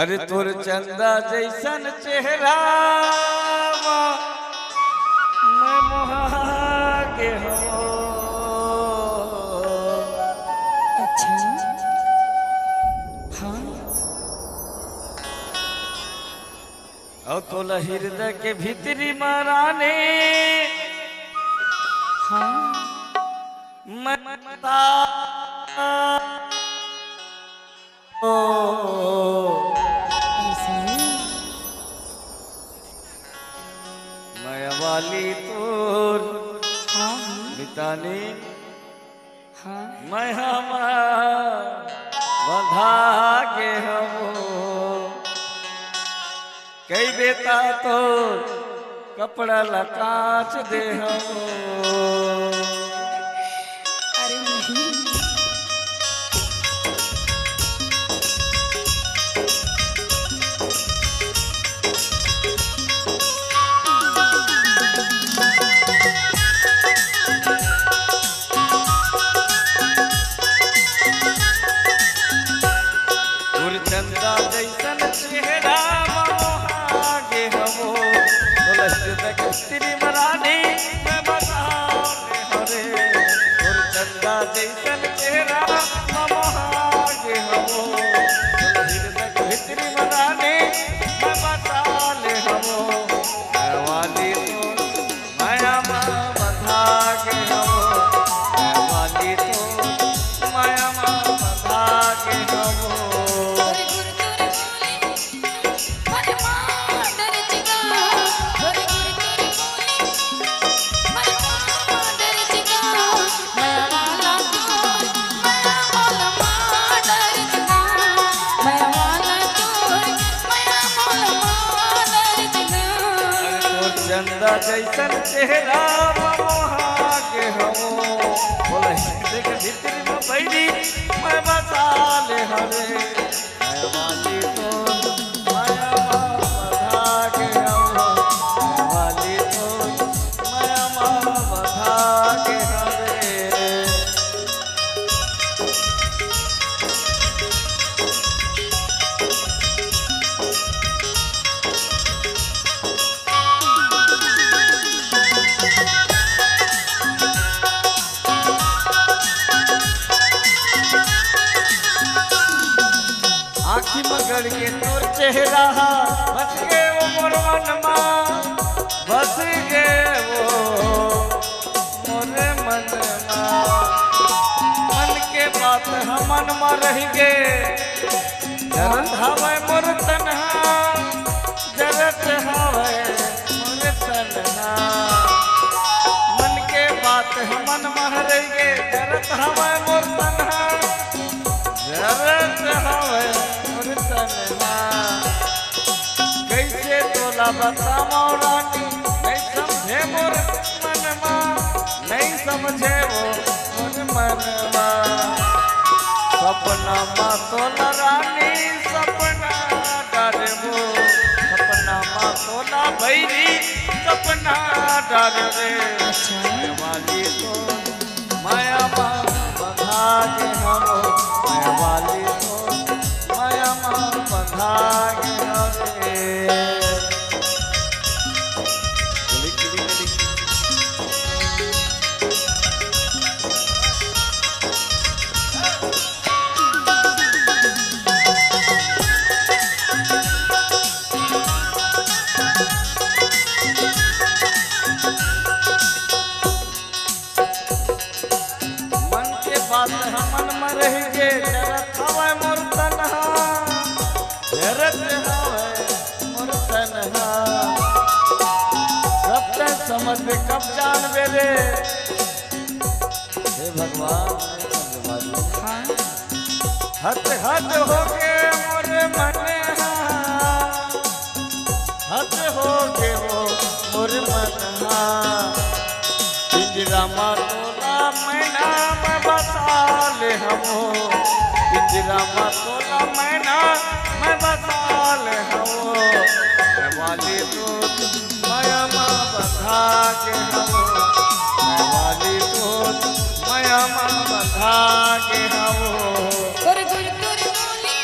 अरे तोर चंदा जैसन चेहरा मैं मोहागे हो। अच्छा हाँ और तोला हृदय के भीतरी माराने हाँ मैं माया वाली तोर हाँ मिताने हाँ मैं बधा के हो। कई बेटा तो कपड़ा लकाच दे हो। अरे नहीं चंदा जैसन चेहरा मोहागे हो। मरानी मैं बता हरे चंदा जैसन चेहरा मोहागे हो। भीतरी मरानी मैं बता ले हो। वाली तो माया बधा के हो। वाली तो माया बधा के हो। चंदा जैसन चेहरा मोहागे हो। बोला देख भीतरी में बैरी मैं बता ले हरे। मैं वाली तो माया बधा के हो। मैं वाली तो माया बधा के हरे। आखी मगड़ के तोर चेहरा बस गे वो मोर मनमा। बस गे वो मोरे मनमा। मन के बात हमन में रह गे। जरत हवे मोर तन्हा। जरत हवे मोर तन्हा। मन के बात हमन में रह गे। जरत हवे मोर तन्हा। जरत हवे कैसे तोला बताओ रानी नहीं समझे मोर मनमा। नहीं समझे वो मोर मनमा। सपना मा तोला रानी सपना डरबो। सपना मा तोला भैरी सपना डरबे। वाली तो माया बधा के हो। वाली तो माया बधा के हरे। मन के बात हमन में रह गे। जरत हवे मोर तन्हा। जरत हवे मोर तन्हा। कब तक समझ में कब जान बेरे। हे भगवान हाँ हद हद हो के मोर मन। हद हो के वो मोर मन। पिंजरा मा तोला मैना मैं बता ले हो। पिंजरा मा तोला मैना मैं बता ले हो। वाली तो माया बधा के हो। वाली तो माया बधा के हो। गुर गुर गुर बोली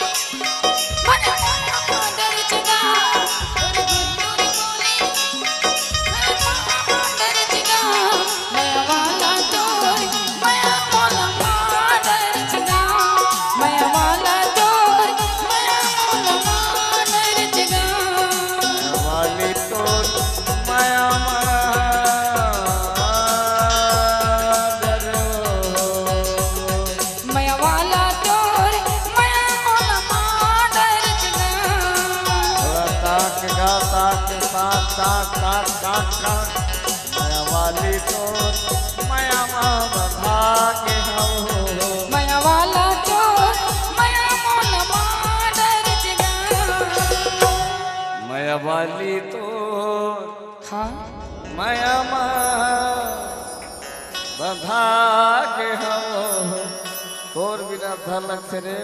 का माया वाली तो माया माँ बंधा के हो माया वाला तो माया मोल माडर जगा माया वाली तो हाँ माया माँ बंधा के हो तोर बिना धलक रे